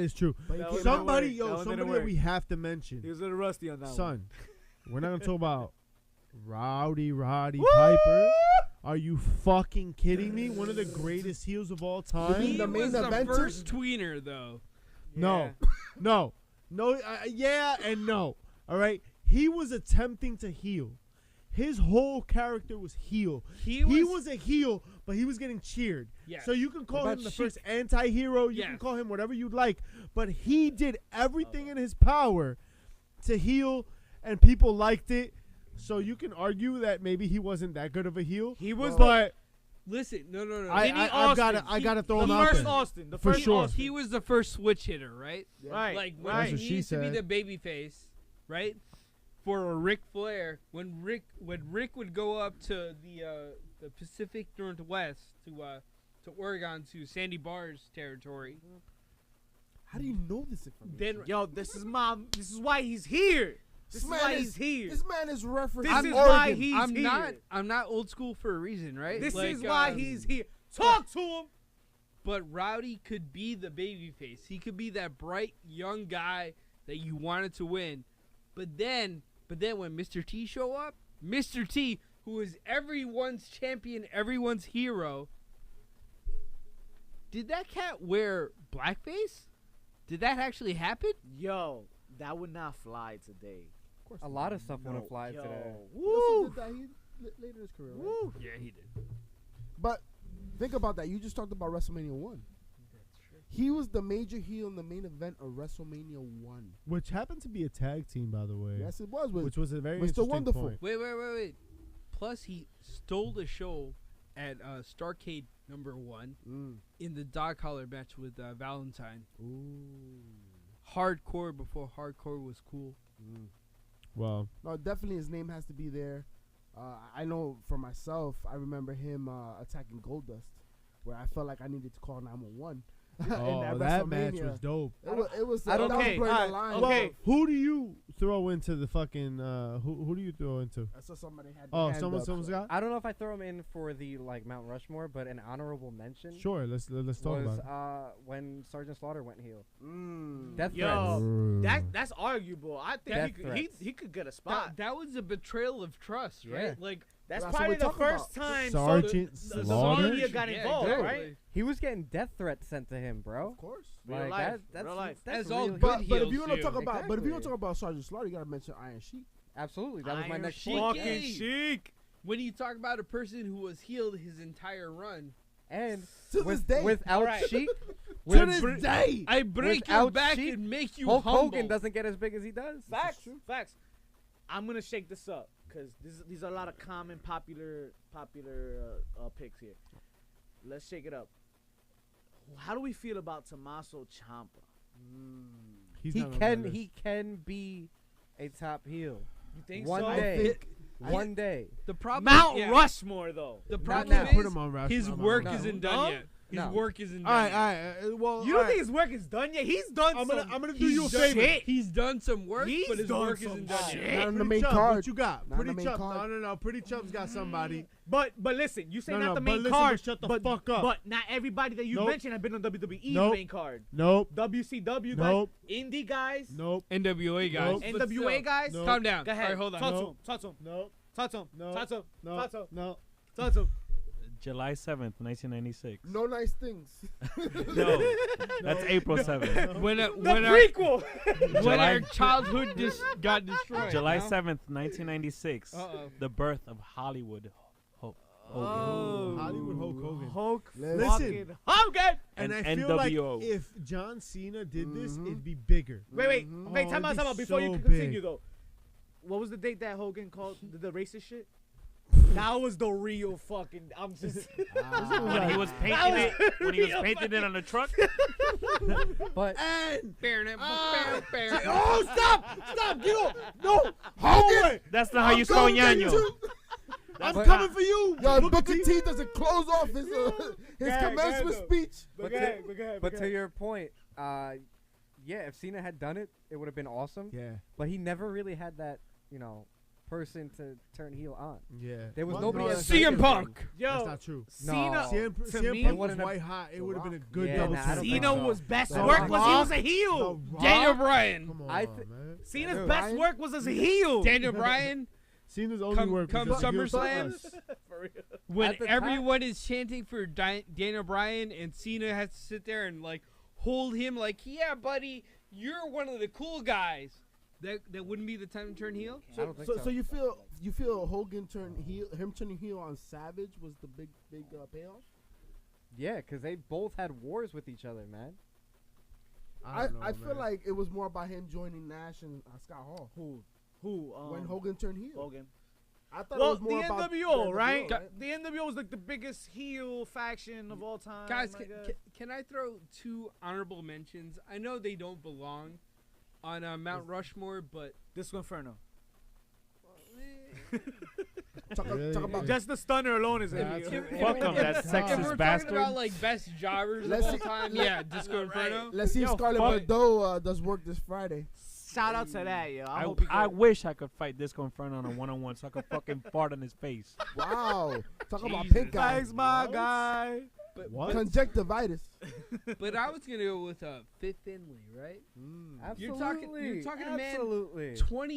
is true. Somebody that we have to mention. He was a little rusty on that Son, we're not going to talk about Roddy Piper. Are you fucking kidding me? One of the greatest heels of all time. He was the first tweener, though. No. Yeah and no. All right? He was attempting to heel. His whole character was heel. He was a heel, but he was getting cheered. Yes. So you can call him the first anti-hero. You can call him whatever you'd like. But he did everything in his power to heel, and people liked it. So you can argue that maybe he wasn't that good of a heel. He was, but listen, no. I gotta throw him out there. The For first sure. Austin. He was the first switch hitter, right? Yeah. Right. Like when That's what he she used to be said. the baby face, right? For a Ric Flair, when Rick would go up to the Pacific Northwest to Oregon to Sandy Barr's territory. How do you know this information? Then this is why he's here. This is why he's here. This man is referencing. This is why he's here. I'm not old school for a reason, right? This is why he's here. Talk to him. But Rowdy could be the babyface. He could be that bright young guy that you wanted to win. But then when Mr. T show up, Mr. T, who is everyone's champion, everyone's hero, did that cat wear blackface? Did that actually happen? Yo, that would not fly today. Of course A lot of stuff wouldn't fly today. Woo! Did that later in his career, right? Woo. Yeah, he did. But think about that. You just talked about WrestleMania 1. He was the major heel in the main event of WrestleMania 1. Which happened to be a tag team, by the way. Yes, it was. Which was a very Mr. interesting Wonderful. point. Wait. Plus, he stole the show at Starrcade #1 in the dog collar match with Valentine. Ooh. Hardcore before hardcore was cool. Well, No, definitely his name has to be there. I know for myself, I remember him attacking Goldust, where I felt like I needed to call 911. that match was dope. It was. I don't know. Okay. Okay. Who do you throw into the fucking? Who do you throw into? I saw somebody had. Someone's got. I don't know if I throw him in for the Mount Rushmore, but an honorable mention. Sure, let's talk was about it. when Sergeant Slaughter went heel. Death That's arguable. I think he could get a spot. That was a betrayal of trust, right? Yeah. Like That's That's what probably we're the talking first about. time Sergeant the Slaughter? media got involved, exactly. right? He was getting death threats sent to him, bro. Of course. Real life. Real life. That's As all real good heel. But if heels you want to do. talk about, Exactly. Sergeant Slaughter, you gotta mention Iron Sheik. Absolutely, that was my Iron next Sheik. point. Fucking Yeah. chic. when you talk about a person who was healed his entire run, And To this day. without Alright. Sheik, To this day. I break your Without back Sheik, and make you Hulk humble. Hogan doesn't get as big as he does. Facts. I'm gonna shake this up because these are a lot of common, popular picks here. Let's shake it up. How do we feel about Tommaso Ciampa? He's He not on my list. can be a top heel. You think One so? day. One day. The problem Mount yeah. Rushmore though. The Not problem now. Put is him on Rushmore. his I'm on work Rushmore. isn't No? done yet. His No. work isn't All done right, yet. all right. Well, You don't think his work is done yet? He's done. I'm gonna do He's you a done- favor. He's done some work, He's but his done work some isn't done shit. yet. Not on the Pretty main Chump, card. What you got? Not on Pretty the main Chump. card. No. Pretty Chump's got somebody. But listen, you say No, not no, the but main listen, card. but shut the but, fuck up. But not everybody that you Nope. mentioned have been on WWE's Nope. main card. Nope. WCW Nope. guys, indie guys, Nope. NWA guys. Nope. but NWA still. guys. Nope. Calm down. Go ahead. All right, hold on. Talk Nope. to him. Nope. Talk to him. No. Talk to him. No. Talk to him. No. Talk to him. July 7th, 1996. No nice things. No, that's April 7th. When The our prequel. when July- our childhood got destroyed. July no? 7th, 1996. Uh-oh. The birth of Hollywood Hogan. Oh. Hollywood Hulk Hogan. Hulk Listen. fucking Hogan. And And I feel like NWO. if John Cena did this, it'd be bigger. Wait. Oh, Time it'd be out. Before you so can continue big. though, what was the date that Hogan called the racist shit? That was the real fucking. I'm just. When he was painting it, when he was painting it on the truck. But And Oh, stop! Get off! No, Hogan! That's not how you spell ñaño. I'm But- coming for you. Yo, Booker Booker T doesn't close off his commencement speech. But to your point, yeah, if Cena had done it, it would have been awesome. Yeah. But he never really had that, person to turn heel on. Yeah. There was Well, nobody no, else. that's CM not Punk. true. Yo, That's not true. Cena. CM, to CM me, Punk it was wouldn't white hot. It would have been a good Yeah, double nah, I don't team. think Cena so. was best The work Rock. was he was a heel. Daniel Bryan. Come on, I man. Cena's Dude, best Bryan? work was as a heel. Daniel Bryan. Cena's only Come work was just heel to SummerSlam. us. For real. When At the everyone is chanting for Daniel Bryan and Cena has to sit there and like hold him like, yeah, buddy, you're one of the cool guys. That wouldn't be the time to turn heel. I don't think So you feel Hogan him turning heel on Savage was the big payoff? Yeah, because they both had wars with each other, man. I don't know, I feel man. like it was more about him joining Nash and Scott Hall Who? when Hogan turned heel. Hogan. I thought Well, it was more the about NWO, right? right? The NWO was like the biggest heel faction of all time. Guys, I guess. can I throw 2 honorable mentions? I know they don't belong on Mount Rushmore, but Disco Inferno. Talk about Just the stunner alone is a That's heel. it. Fuck him, that if sexist we're bastard. talking about like best jobbers Let's of all see- time, yeah, Disco Inferno. Let's see if Yo, Scarlett fuck. Bordeaux does work this Friday. Shout out to that, yo. I I, hope he I good. wish I could fight Disco Inferno on a one-on-one so I could fucking fart on his face. Wow. Talk about Jesus. pink eye. Thanks, my guy. What? Conjunctivitis. But I was gonna go with Fit Finley, right? Absolutely. You're talking a man- Absolutely. 20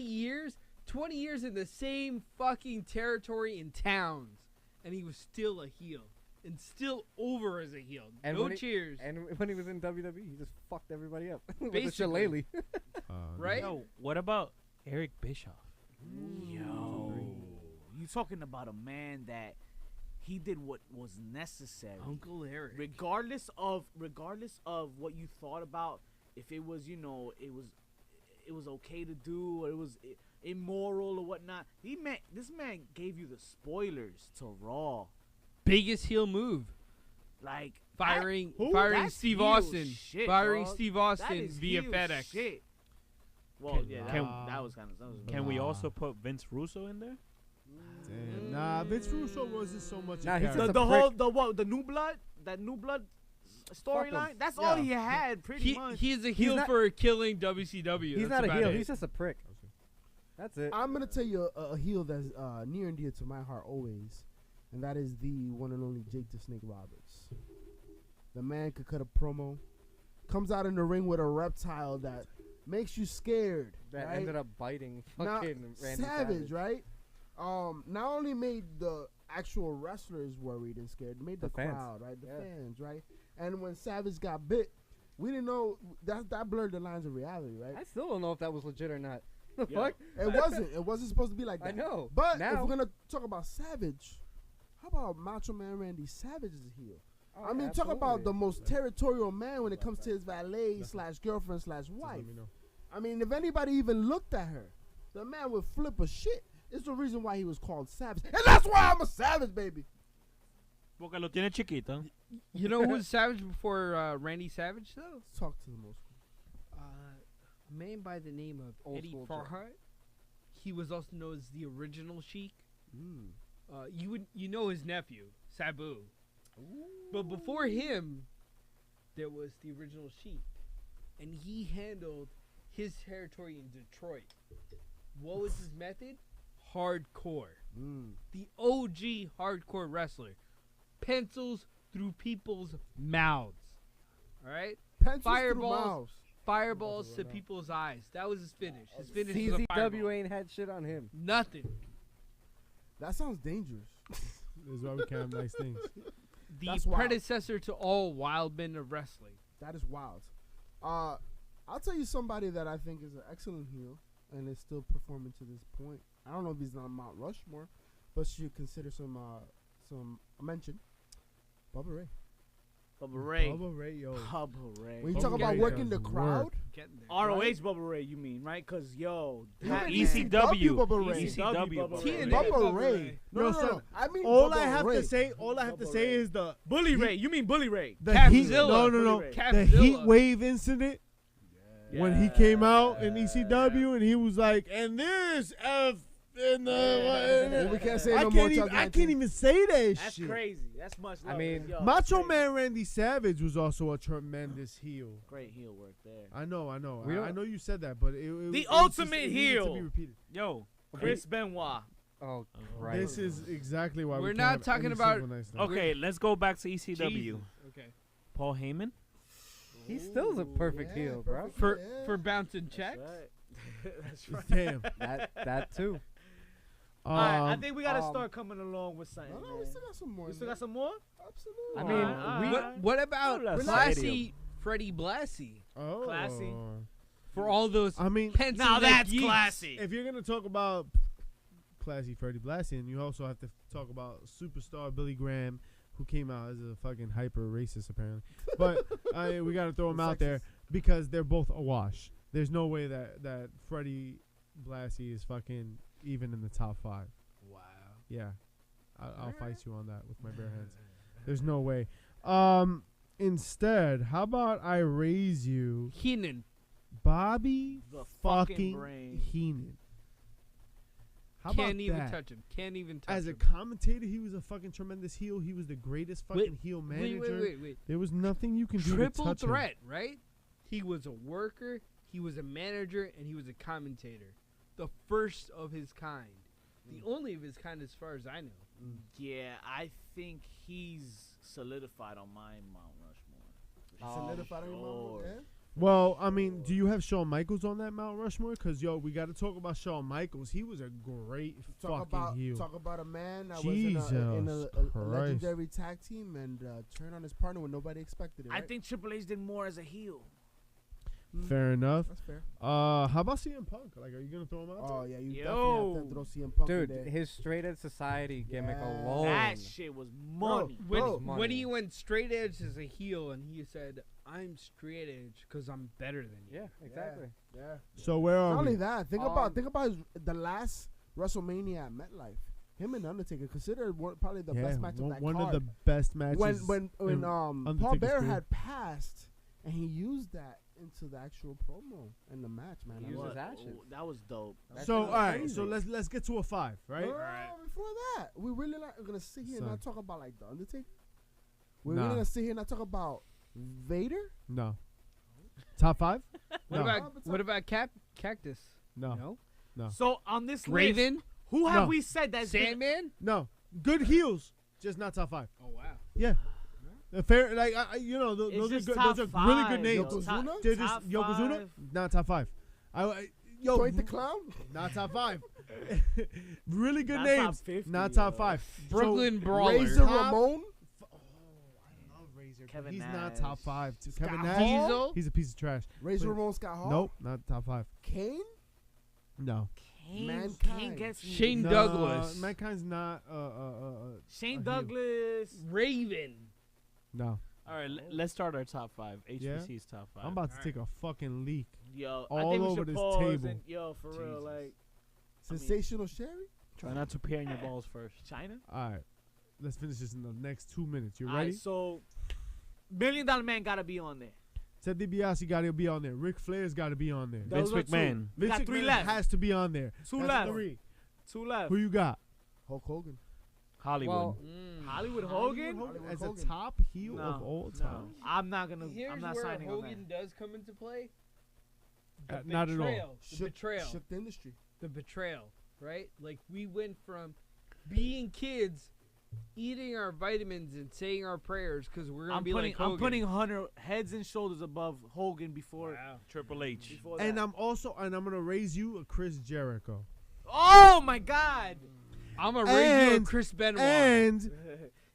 years in the same fucking territory and towns, and he was still a heel and still over as a heel. And No when he- cheers, And when he was in WWE, he just fucked everybody up with the Basically. shillelagh. right? Yo, what about Eric Bischoff? Yo. You talking about a man that he did what was necessary. Uncle Eric. Regardless of what you thought about if it was, it was okay to do or it was immoral or whatnot. This man gave you the spoilers to Raw. Biggest heel move. Like Firing Who? That's Steve heel Austin. shit, Firing dog. Steve that Austin is via heel FedEx. shit. Well, Can- yeah, can- that was kind of. Can we also put Vince Russo in there? Damn. Nah, Vince Russo wasn't so much Nah, a he's character. just the a whole prick. the new blood, that new blood Fuck him. storyline. That's all Yeah. he had, pretty much. He's a heel not- for killing WCW. He's That's not a about heel. it. He's just a prick. That's it. I'm gonna tell you a heel that's near and dear to my heart always, and that is the one and only Jake the Snake Roberts. The man could cut a promo, comes out in the ring with a reptile that makes you scared. That right? ended up biting Now, fucking Randy Savage, right? Not only made the actual wrestlers worried and scared, made the, The fans. crowd, right? The Yeah. fans, right? And when Savage got bit, we didn't know that blurred the lines of reality, right? I still don't know if that was legit or not. The Yo. fuck? It wasn't. It wasn't supposed to be like that. I know. But now, if we're gonna talk about Savage, how about Macho Man Randy Savage is a heel? Oh, I mean, talk about the most territorial man when it comes to his valet slash girlfriend slash wife. Let me know. I mean, if anybody even looked at her, the man would flip a shit. It's the reason why he was called Savage, and that's why I'm a savage, baby. Porque lo tiene chiquito. You know who's Savage before Randy Savage, though? Let's talk to the most. A man by the name of Old Eddie school Farhart. He was also known as the original Sheik. Mm. You know his nephew, Sabu. But before him, there was the original Sheik. And he handled his territory in Detroit. What was his method? Hardcore. The OG hardcore wrestler. Pencils through people's mouths. Alright? Pencils through Fireballs. mouths. Fireballs to people's eyes. That was his finish. His finish was a CZW fireball. ain't had shit on him. Nothing. That sounds dangerous. This is why we can't have nice things. The That's wild. predecessor to all wild men of wrestling. That is wild. I'll tell you somebody that I think is an excellent heel and is still performing to this point. I don't know if he's on Mount Rushmore, but should consider some mention. Bubba Ray. Bubba Ray. Bubba Ray, yo. Bubba Ray. When you Bubba talk about Ray working does the crowd, work. Getting there. ROH Bubba Ray, you mean, right? Because, yo. that Even man- ECW. Bubba Ray. ECW Bubba Ray. TNA Bubba Bubba Ray. Ray. No. I mean, All Bubba I have Ray. to say, is the Bully Ray. You mean Bully Ray. heat. Capzilla. No. Bully Ray. The Capzilla. heat wave incident when he came out in Yeah. ECW and he was like, and this F in the. We can't say I no can't more. even. I can't even say that That's shit. crazy. That's much love. I mean, Yo, Macho crazy. Man Randy Savage was also a tremendous heel. Great heel work there. I know. We don't- I know you said that, but it The it ultimate it needed to heel. be repeated. Yo, Chris Benoit. Oh, right. This is exactly why We're we can't not have talking any about- single nice thing. Okay, let's go back to ECW. Jesus. Okay. Paul Heyman. He still's a perfect heel, bro. For bouncing checks. That's right. Damn. That too. Alright, I think we gotta start coming along with something. No, man. we still got some more. We still man. got some more? Absolutely. I mean, Alright. What about We're not classy stadium. Freddie Blassie Oh. Classy. for all those I mean, pencil Now neck that's yeets? classy. if you're gonna talk about classy Freddie Blassie, and you also have to talk about superstar Billy Graham, who came out as a fucking hyper racist apparently. But we gotta throw him out there because they're both awash. There's no way that Freddie Blassie is fucking even in the top 5. Wow. Yeah, I'll fight you on that with my bare hands. There's no way. Instead, how about I raise you Heenan. Bobby The fucking fucking brain. Heenan? How Can't about even that? touch him. Can't even touch As a him. commentator, he was a fucking tremendous heel. He was the greatest fucking heel manager. Wait. There was nothing you can do Triple to touch threat, right? He was a worker, he was a manager, and he was a commentator. The first of his kind. The only of his kind as far as I know. Yeah, I think he's solidified on my Mount Rushmore. Solidified on your mount, yeah? him. Well, I mean, do you have Shawn Michaels on that Mount Rushmore? Because, yo, we got to talk about Shawn Michaels. He was a great fucking heel. Talk about a man that Jesus was in a Christ. legendary tag team and turned on his partner when nobody expected it. I Right? think Triple H did more as a heel. Fair enough. That's fair. How about CM Punk? Like, are you going to throw him out Oh there? yeah, you Yo. definitely have to throw CM Punk in Dude, there. his straight edge society gimmick Yeah. alone. That shit was money. When, Bro, money. when he went straight edge as a heel and he said, I'm straight edge because I'm better than you. Yeah, exactly. Yeah. So where are Not only we? that, think about the last WrestleMania at MetLife. Him and Undertaker considered probably the best match of that one card. of the best matches. when in Paul Undertaker's Bear career. had passed and he used that into the actual promo and the match, man. He I used was his like, ashes. That was dope. That's So, all right. crazy. So let's get to a 5, right? No, before that, we really are gonna sit here and Son. not talk about like the Undertaker. We're Nah. really gonna sit here and not talk about Vader. No. Top 5? What No. what about Cactus? No. No. So on this list, Raven? who have No. we said that's been- Sandman? No. Good heels, just not top 5. Oh, wow. Yeah. Fair, like those It's are just good. top Those are really good five, names. yo. Top- They're top just Yokozuna, five. not top 5. Yo, Joint the Clown. not top 5. Really good Not names, top 50, not top yo. 5. Brooklyn Brawler. Razor Top- Ramon. I love Razor. Kevin He's not Nash. top 5. Kevin Scott Nash, Hall? Diesel? he's a piece of trash. Razor Wait. Ramon. Scott Hall. Nope, not top 5. Kane. No. Kane Mankind. gets me. Shane No, Douglas. Mankind's not. Shane a heel. Douglas. Raven. No. All right, let's start our top 5. HBC's top 5. I'm about to Alright. take a fucking leak. Yo, I All think we over should this pause table. and- yo, for real, Jesus. like Sensational Sherry. Try not to pee on your balls first. China. All right. Let's finish this in the next 2 minutes. You Alright, ready? so $1 Million Man gotta be on there. Ted DiBiase got to be on there. Ric Flair's got to be on there. Those Vince are two. McMahon. We got Vince 3 McMahon left. has to be on there. 2 That's left. 3. 2 left. Who you got? Hulk Hogan. Hollywood. Well, Hollywood Hogan. Hollywood As Hogan. a top heel of all time. I'm not gonna. Here's I'm not where signing on Hogan that. does come into play. The Not at all. betrayal. The betrayal. Shook the industry. The betrayal, right? Like we went from being kids, eating our vitamins and saying our prayers because we're gonna I'm be putting. like Hogan. I'm putting Hunter heads and shoulders above Hogan before. Wow. Triple H. Before And that. I'm gonna raise you a Chris Jericho. Oh my God. I'm gonna raise you a And- Chris Benoit. And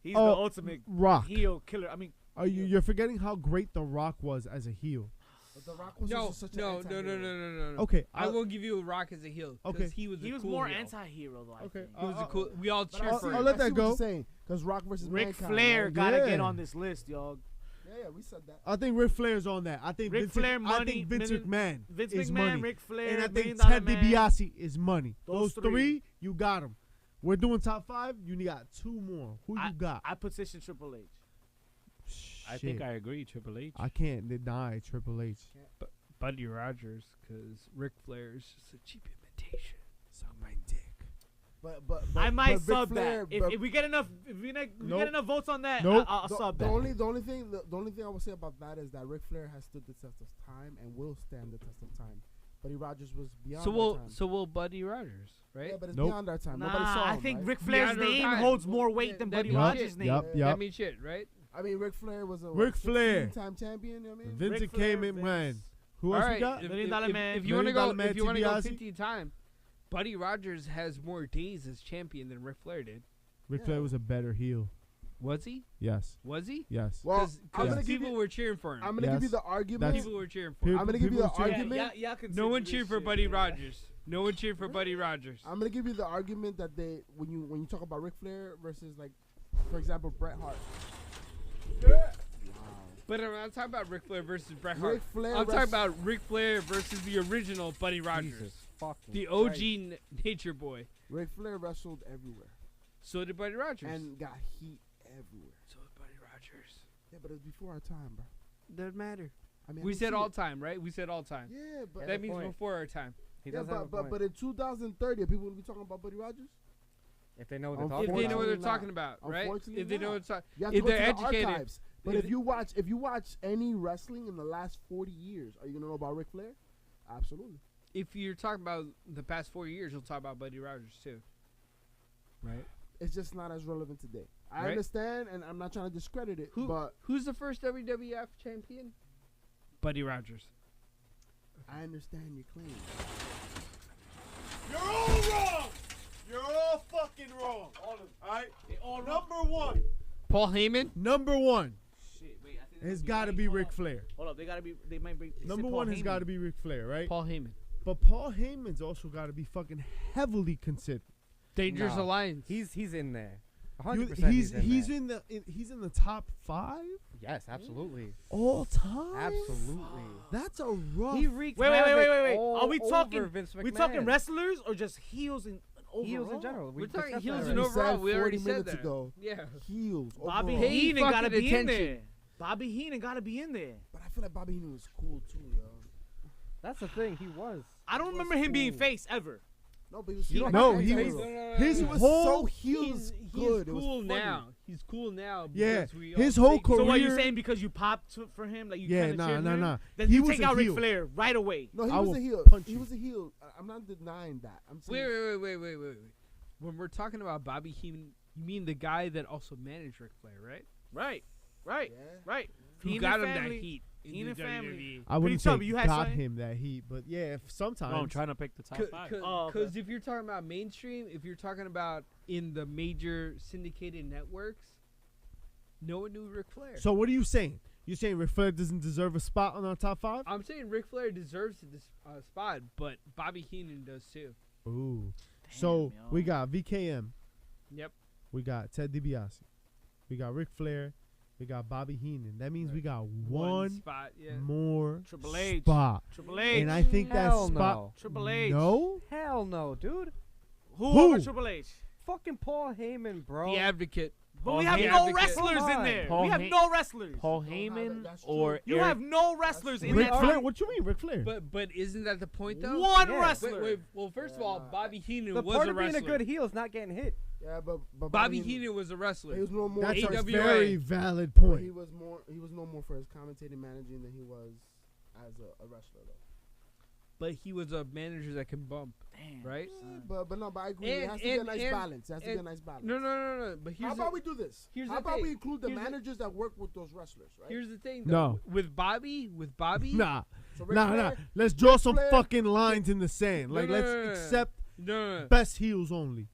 He's Oh, the ultimate Rock. heel killer. I mean, You're forgetting how great The Rock was as a heel. But The Rock was no, also such no, an no, no, no, anti-hero. no, no. Okay. I will give you a Rock as a heel. Okay. He was he a was cool more heel. anti-hero though. I Okay, think. He was a cool. We all But cheer I for see- I'll him. let I that see what go. you're saying, because Rock versus Ric Mankind, Flair right? gotta Yeah. get on this list, y'all. Yeah, we said that. I think Ric Flair's on that. I think Ric Vince, Flair, I money, think Vince million- McMahon Vince is McMahon, money. Ric Flair, And I $1 think Million Ted Man. DiBiase is money. Those Those three. three, you got them. We're doing top 5. You got 2 more. Who you got? I position Triple H. I think Shit. I agree. Triple H. I can't deny Triple H. Buddy Rogers, because Ric Flair is just a cheap imitation. Suck my dick. But I might Ric sub Flair, that if we get enough. If we get Nope. enough votes on that, Nope. I'll the, sub the that. only thing I will say about that is that Ric Flair has stood the test of time and will stand the test of time Buddy Rogers was beyond So our will time. so will Buddy Rogers, right? Yeah, but it's Nope. beyond our time. Nobody Nah, saw I him, think right? Ric Flair's Beyond our name time. holds Well, more weight than that Buddy means Rogers' shit. name. Yup, Yeah. yup. That means shit, right? I mean, Ric Flair was a Ric Flair. 16-time champion. You know what I mean? Vince Ric came Flair, in when? Vince. Who else All we right, got? Million Dollar Man. If you want to go, Million Dollar if you want to go Man 50 time, Buddy Rogers has more days as champion than Ric Flair did. Ric Yeah. Flair was a better heel. Was he? Yes. Was he? Yes. Well, Because I'm gonna give people you. were cheering for him. I'm gonna give you Yes. the argument. That's- People were cheering for People- him. I'm gonna give you the was cheering- argument. Yeah, No one cheered for Buddy Rogers. No one cheered for Buddy Rogers. I'm gonna give you the argument that they when you talk about Ric Flair versus like, for example, Bret Hart. But I'm not talking about Ric Flair versus Bret Hart. Ric Flair. I'm talking about Ric Flair versus the original Buddy Rogers. Jesus fucking The OG Christ. Nature Boy. Ric Flair wrestled everywhere So did Buddy Rogers. and got heat everywhere. so did Buddy Rogers. Yeah, but it was before our time, bro. Doesn't matter. I mean, I We didn't said see all it. time, right? We said all time. Yeah, but That the means point. before our time. He yeah, does have a but point. in 2030, are people gonna be talking about Buddy Rogers? If they know what they're If talking If they know what they're Unfortunately not. talking about, right? Unfortunately If they know not. what they're talking You have If to go they're to the educated. archives. But If if you watch any wrestling in the last 40 years, are you gonna know about Ric Flair? Absolutely. If you're talking about the past 4 years, you'll talk about Buddy Rogers too. Right? It's just not as relevant today. I Right. understand, and I'm not trying to discredit it, but Who's the first WWF champion? Buddy Rogers. I understand your claim. You're all wrong. You're all fucking wrong. Alright? Number one. Paul Heyman? Number one Shit, wait, I think has they got to might- be hold Ric up. Flair. Hold up, they gotta be. They might be. Number one has got to be Ric Flair, right? Paul Heyman. But Paul Heyman's also got to be fucking heavily considered. Dangerous No. Alliance. He's in there. You- 100% he's he's in the top 5 Yes, absolutely. all time. Absolutely. That's a rough. He wreaked Wait. havoc Are all we over talking? Vince We talking McMahon. wrestlers or just heels and overall? Heels in general. We're We talking discussed heels that and already. overall. said We already 40 said minutes that. ago. Yeah. Heels. Bobby overall. Pay Heenan gotta fucking be in attention. there. Bobby Heenan gotta be in there. But I feel like Bobby Heenan was cool too, yo. That's the thing. He was. I don't was remember him being cool. face ever. No, but he was. You don't No, have to he say was- so. his He was whole so heel He's was good. It was cool funny. now. He's cool now. Yeah, because we his all whole think- career- So what you saying because you popped for him, like you Yeah, kinda nah, cheered nah, for him? nah. Then He you was take a out Ric heel. Flair right away. No, he I was will a heel. punch He you. was a heel. I'm not denying that. I'm Wait, saying. wait. When we're talking about Bobby Heenan, you mean the guy that also managed Ric Flair, right? Right. Yeah. Right. Who Heenan got him family. that heat in Heenan the family. WWE? I wouldn't Pretty say you had got something? him that heat, but yeah, if sometimes. No, I'm trying to pick the top 5. Oh, Because okay. if you're talking about mainstream, if you're talking about in the major syndicated networks, no one knew Ric Flair. So what are you saying? You saying Ric Flair doesn't deserve a spot on our top 5? I'm saying Ric Flair deserves this spot, but Bobby Heenan does too. Ooh. So yo. we got VKM. Yep. We got Ted DiBiase. We got Ric Flair. We got Bobby Heenan. That means we got one spot. Yeah. more Triple H. spot. Triple H. And I think that Hell spot. no. Triple H. No? Hell no, dude. Who Who? over Triple H? Fucking Paul Heyman, bro. The Advocate. But Paul we have Heyman. no Advocate. wrestlers Come in on. there. Paul we have Hey- no wrestlers. Paul Don't have it, Heyman that's or true. You Eric- have no wrestlers in Ric that. Flair? What you mean, Ric Flair? But isn't that the point though? One Yeah. wrestler. Wait. Well, first of all, Yeah. Bobby Heenan The was part a of being wrestler. a good heel is not getting hit. Yeah, but Bobby Heenan was a wrestler. He was no more. That's a AWA. very valid But point. he was more. He was no more for his commentating managing than he was as a wrestler, though. But he was a manager that can bump, Damn, right? son. But no, but I agree. It has to be a nice balance. It has to be a nice balance. No. But How here's about we do this? here's How the about thing. we include the Here's the- managers that work with those wrestlers, right? here's the thing. No. Though. With Bobby. Nah. So Ric Nah. Flair, Let's draw Ric some Flair- fucking lines in the sand. No, Like, no, let's no, no. accept No. best heels only.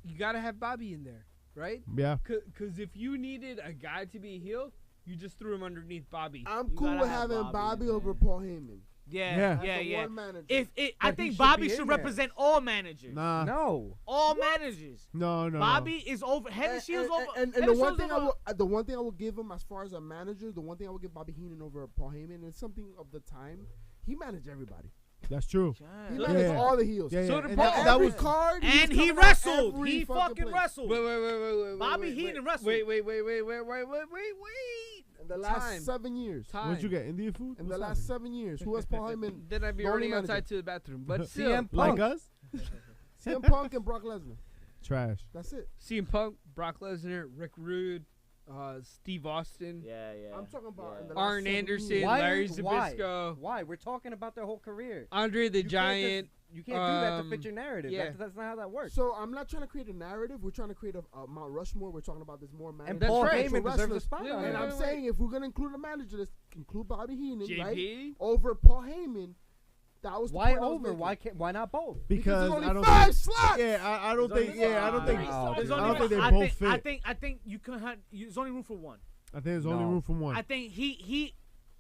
You gotta have Bobby in there, right? Yeah. Because if you needed a guy to be a heel, you just threw him underneath Bobby. I'm You cool gotta with have having Bobby Bobby in over there. Paul Heyman. Yeah. Yeah. That's the one manager. I But he think should Bobby be should in there. represent all managers. Nah. No. All managers. No. Bobby is over. Head and Shield's over. And Head the and one Shield's thing over. the one thing I will give him as far as a manager, the one thing I will give Bobby Heenan over Paul Heyman is something of the time. He managed everybody. That's true. He Yeah. managed Yeah. all the heels. Yeah, So yeah. did And Paul. that Every was card, And he's he coming out wrestled. every He fucking place. wrestled. Wait. Bobby Heenan wrestled. Wait. In the last Time. 7 years. Time. What'd you get? Indian food? In the What's last happening? 7 years, who has Paul Heyman? Then I'd be The only running manager. outside to the bathroom. But CM still, Like Punk. us? CM Punk and Brock Lesnar. Trash. That's it. CM Punk, Brock Lesnar, Rick Rude, Steve Austin, Yeah, yeah. I'm talking about in the last Arn 7 Anderson, years. Larry Why? Zbyszko, Why? We're talking about their whole career. Andre the You can't Giant. You can't do that to fit your narrative. yeah. That's not how that works. So I'm not trying to create a narrative. We're trying to create a Mount Rushmore. We're talking about this more manager. and That's Paul right. Heyman deserves a wrestlers. spot Wait, on wait, And it. I'm wait. saying if we're gonna include a manager, let's include Bobby Heenan, right? JP. Over Paul Heyman. That was the Why point I was over? making. Why can't? Why not both? Because there's only I don't 5 think. slots. Yeah, I don't think. Yeah, I don't think. Wow. There's I I only don't think they I both think, fit. I think you can have. There's only room for one. I think there's only No. room for one. I think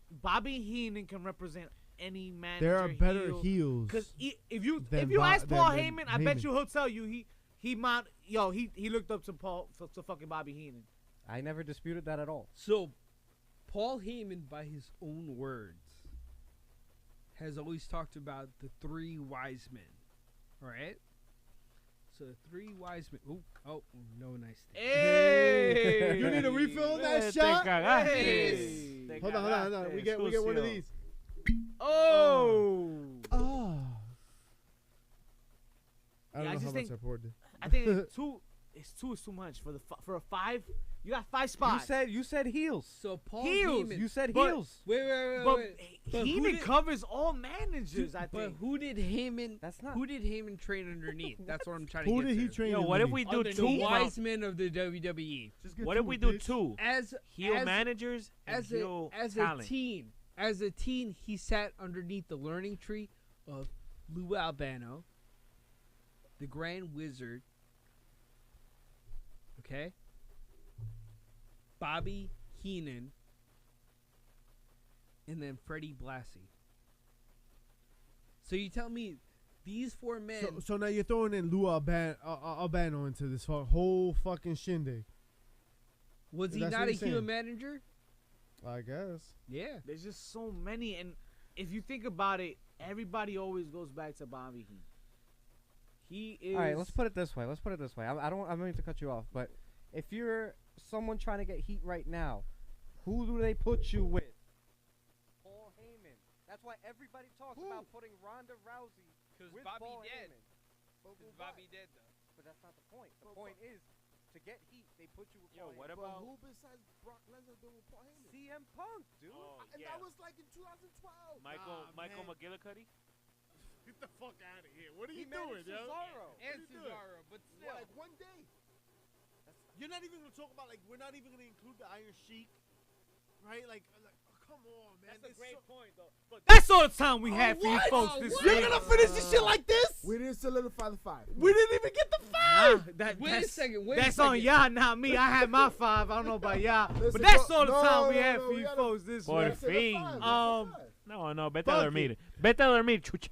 Bobby Heenan can represent any manager. There are better heels. Because if you than ask Paul than Heyman, I bet you he'll tell you he looked up to fucking Bobby Heenan. I never disputed that at all. So, Paul Heyman, by his own words, has always talked about the 3 wise men. All right? So, the 3 wise men. Oh, no nice thing. Hey, You need a refill on that Te shot? cagaste. Hey. Te Hold on. cagaste, We get one of sucio. these. Oh. Oh. I Yeah, don't I know just how much think- I poured. I think it's two. It's too much for a 5. You got 5 spots. You said heels. So, Paul Heels. Heyman. You said But- heels. Wait. But But who Heenan did- covers all managers. I But think. who did Heyman? That's not. Who did Heyman train underneath? That's what I'm trying to Who get did he to. train? Yo, what if we underneath? do The 2 wise men of the WWE. Just get What if two, we do bitch. 2 As heel as, managers and as heel a talent? teen, he sat underneath the learning tree of Lou Albano, the Grand Wizard. Okay. Bobby Heenan, and then Freddie Blassie. So you tell me these 4 men. So now you're throwing in Lou Albano into this whole fucking shindig. was he that's not what a he's heel saying. manager? I guess. Yeah. There's just so many, and if you think about it, everybody always goes back to Bobby Heenan. He is. All right, let's put it this way. I don't mean to cut you off, but if you're someone trying to get heat right now, who do they put you with? Paul Heyman. That's why everybody talks about putting Ronda Rousey with Paul Heyman. Bobby dead though. But that's not the point. The point is to get heat, they put you with Yo, Paul what Heyman. But about who besides Brock Lesnar been with Paul Heyman? CM Punk, dude. And yeah. that was like in 2012. Michael McGillicuddy? Get the fuck out of here. What are He you doing, managed yo? Cesaro. And What are you doing? Cesaro, but still. Like one day. You're not even gonna talk about we're not even gonna include the Iron Sheik, right? Like oh, come on, man. That's a There's great so- point, though. But that's all the time we have for you what? folks this You're week. gonna finish this shit like this? We didn't solidify the 5. We didn't even get the 5. Nah, Wait a second. Wait That's a second. on y'all, not me. I had my 5. I don't know about y'all, Listen, but that's no, all the time we no, have no, for we you gotta- folks this Por week. fin. No, vete a Fuck dormir. it. Vete a dormir, chucha.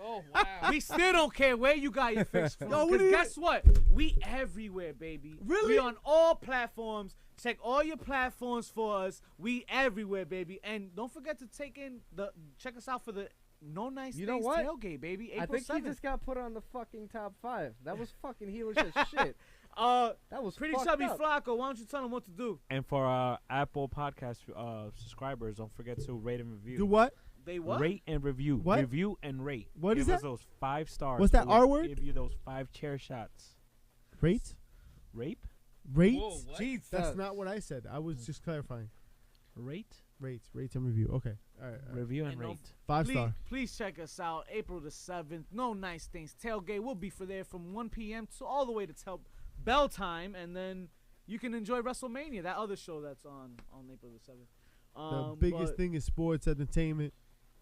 Oh wow. We still don't care where you got your fix from. Yo, we Because didn't- guess what? We everywhere, baby. Really? We on all platforms. Check all your platforms for us. We everywhere, baby. And don't forget to check us out for the No Nice You know Things what? tailgate, baby. I April think 7th. he just got put on the fucking top 5. That was fucking heelish as shit. That was Pretty fucked Chubby up. Flacco. Why don't you tell him what to do? And for our Apple Podcast subscribers, don't forget to rate and review. Do what? They what? Rate and review. What? Review and rate. What Give is us that? those 5 stars. What's that We'll R word? Give you those 5 chair shots. Rate? Rape? Rate? Whoa, what? That's not what I said. I was just clarifying. Rate? Rate and review. Okay. All right. Review and And don't rate. 5 Please, star. please check us out. April the 7th. No Nice Things tailgate. We'll be there from 1 p.m. to all the way to bell time, and then you can enjoy WrestleMania, that other show that's on April the 7th. The biggest thing is sports entertainment.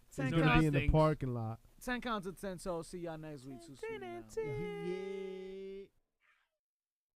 It's 10 gonna counts, be in the parking lot. 10 counts of 10. So see y'all next week. So soon now. Yeah.